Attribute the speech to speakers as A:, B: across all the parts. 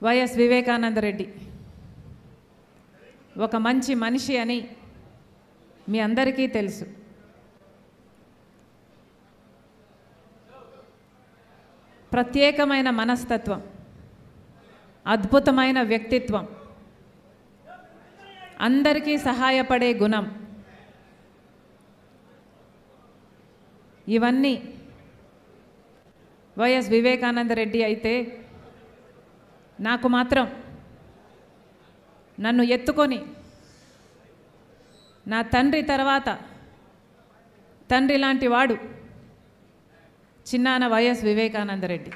A: YS Vivekananda Reddy ఒక మంచి మనిషి అని మీ అందరికీ తెలుసు. ప్రత్యేకమైన మనస్తత్వం, అద్భుతమైన వ్యక్తిత్వం, అందరికీ సహాయపడే గుణం, ఇవన్నీ వైఎస్ వివేకానంద రెడ్డి అయితే నాకు మాత్రం నన్ను ఎత్తుకొని నా తండ్రి తర్వాత తండ్రి లాంటి వాడు చిన్నాన వైఎస్ వివేకానంద రెడ్డి.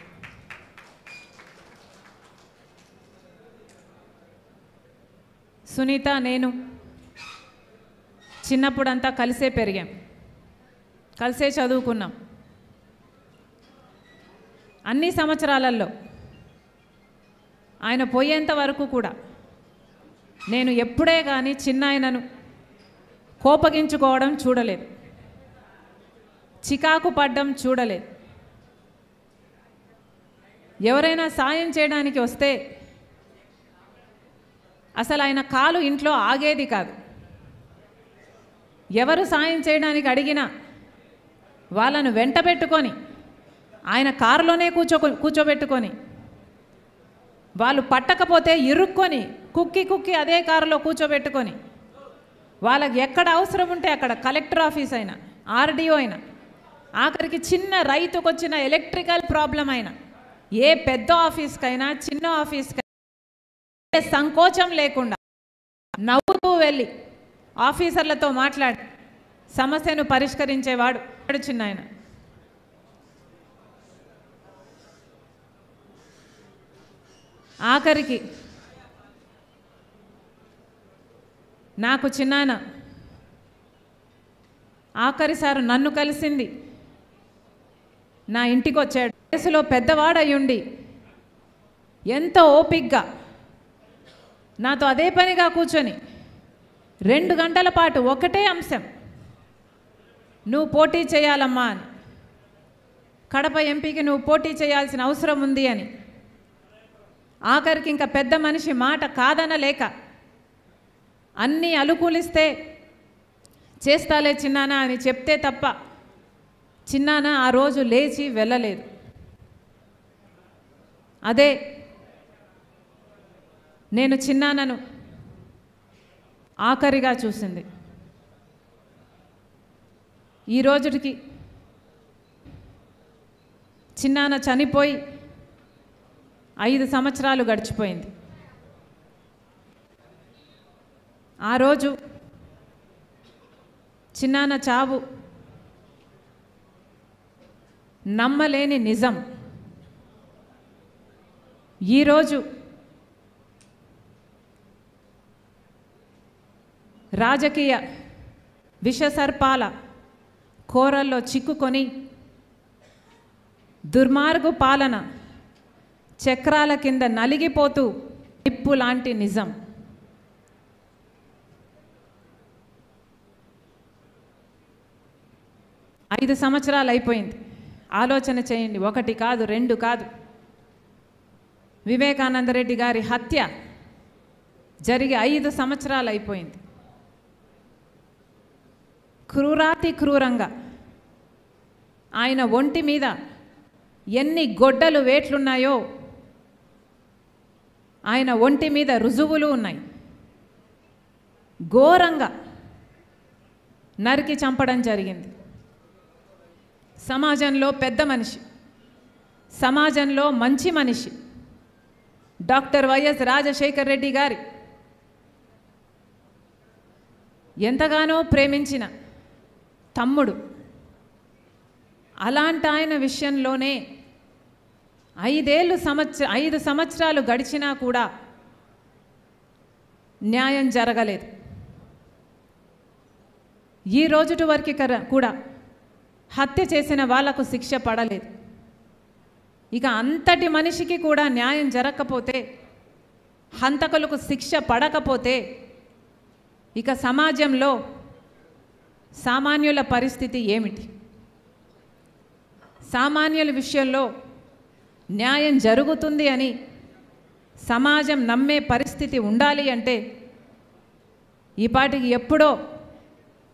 A: సునీత నేను చిన్నప్పుడంతా కలిసే పెరిగాం, కలిసే చదువుకున్నాం. అన్ని సంవత్సరాలలో ఆయన పోయేంత వరకు కూడా నేను ఎప్పుడే కానీ చిన్నాయనను కోపగించుకోవడం చూడలేదు, చికాకు పడ్డం చూడలేదు. ఎవరైనా సాయం చేయడానికి వస్తే అసలు ఆయన కాలు ఇంట్లో ఆగేది కాదు. ఎవరు సాయం చేయడానికి అడిగినా వాళ్ళను వెంట పెట్టుకొని ఆయన కారులోనే కూర్చోబెట్టుకొని వాళ్ళు పట్టకపోతే ఇరుక్కొని కుక్కి అదే కారులో కూర్చోబెట్టుకొని వాళ్ళకి ఎక్కడ అవసరం ఉంటే అక్కడ కలెక్టర్ ఆఫీస్ అయినా ఆర్డీఓ అయినా ఆఖరికి చిన్న రైతుకు వచ్చిన ఎలక్ట్రికల్ ప్రాబ్లం అయినా ఏ పెద్ద ఆఫీస్కైనా చిన్న ఆఫీస్కైనా సంకోచం లేకుండా నవ్వుతూ వెళ్ళి ఆఫీసర్లతో మాట్లాడి సమస్యను పరిష్కరించేవాడు చిన్నాయన. ఆఖరికి నాకు చిన్నాయన ఆఖరిసారి నన్ను కలిసింది నా ఇంటికి వచ్చాడు. వయసులో పెద్దవాడయ్యుండి ఎంతో ఓపికగా నాతో అదే పనిగా కూర్చొని 2 గంటల పాటు ఒకటే అంశం, నువ్వు పోటీ చేయాలమ్మా అని, కడప ఎంపీకి నువ్వు పోటీ చేయాల్సిన అవసరం ఉంది అని. ఆఖరికి ఇంకా పెద్ద మనిషి మాట కాదనలేక అన్నీ అనుకూలిస్తే చేస్తాలే చిన్నానా అని చెప్తే తప్ప చిన్నానా ఆ రోజు లేచి వెళ్ళలేదు. అదే నేను చిన్నానను ఆఖరిగా చూసింది. ఈ రోజుకి చిన్నాన చనిపోయి 5 సంవత్సరాలు గడిచిపోయింది. ఆ రోజు చిన్నాన చావు నమ్మలేని నిజం. ఈరోజు రాజకీయ విషసర్పాల కోరల్లో చిక్కుకొని దుర్మార్గు పాలన చక్రాల కింద నలిగిపోతూ నిప్పు లాంటి నిజం. ఐదు సంవత్సరాలు అయిపోయింది. ఆలోచన చేయండి, 1 కాదు 2 కాదు. వివేకానంద రెడ్డి గారి హత్య జరిగి 5 సంవత్సరాలు అయిపోయింది. క్రూరాతి క్రూరంగా ఆయన ఒంటి మీద ఎన్ని గొడ్డలు వేట్లున్నాయో ఆయన ఒంటి మీద రుజువులు ఉన్నాయి. ఘోరంగా నరికి చంపడం జరిగింది. సమాజంలో పెద్ద మనిషి, సమాజంలో మంచి మనిషి డాక్టర్ వైఎస్ రాజశేఖర రెడ్డి గారి ఎంతగానో ప్రేమించిన తమ్ముడు, అలాంటి ఆయన విషయంలోనే 5 సంవత్సరాలు గడిచినా కూడా న్యాయం జరగలేదు. ఈ రోజుటి వరకు కూడా హత్య చేసిన వాళ్లకు శిక్ష పడలేదు. ఇక అంతటి మనిషికి కూడా న్యాయం జరగకపోతే, హంతకులకు శిక్ష పడకపోతే ఇక సమాజంలో సామాన్యుల పరిస్థితి ఏమిటి? సామాన్యుల విషయంలో న్యాయం జరుగుతుంది అని సమాజం నమ్మే పరిస్థితి ఉండాలి అంటే ఈపాటికి ఎప్పుడో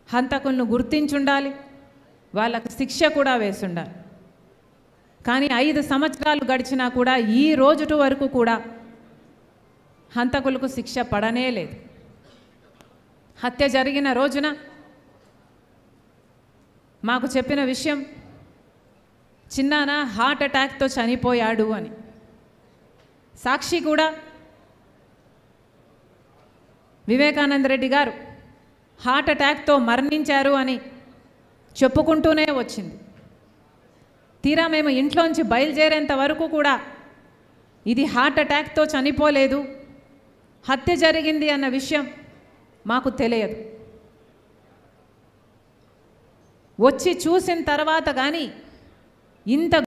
A: హంతకులను గుర్తించుండాలి, వాళ్ళకు శిక్ష కూడా వేసుండాలి. కానీ 5 సంవత్సరాలు గడిచినా కూడా ఈ రోజు వరకు కూడా హంతకులకు శిక్ష పడనే లేదు. హత్య జరిగిన రోజున మాకు చెప్పిన విషయం, చిన్నాన హార్ట్ అటాక్తో చనిపోయాడు అని. సాక్షి కూడా వివేకానంద రెడ్డి గారు హార్ట్ అటాక్తో మరణించారు అని చెప్పుకుంటూనే వచ్చింది. తీరా మేము ఇంట్లోంచి బయలుదేరేంత వరకు కూడా ఇది హార్ట్ అటాక్తో చనిపోలేదు, హత్య జరిగింది అన్న విషయం మాకు తెలియదు. వచ్చి చూసిన తర్వాత కానీ ఇంత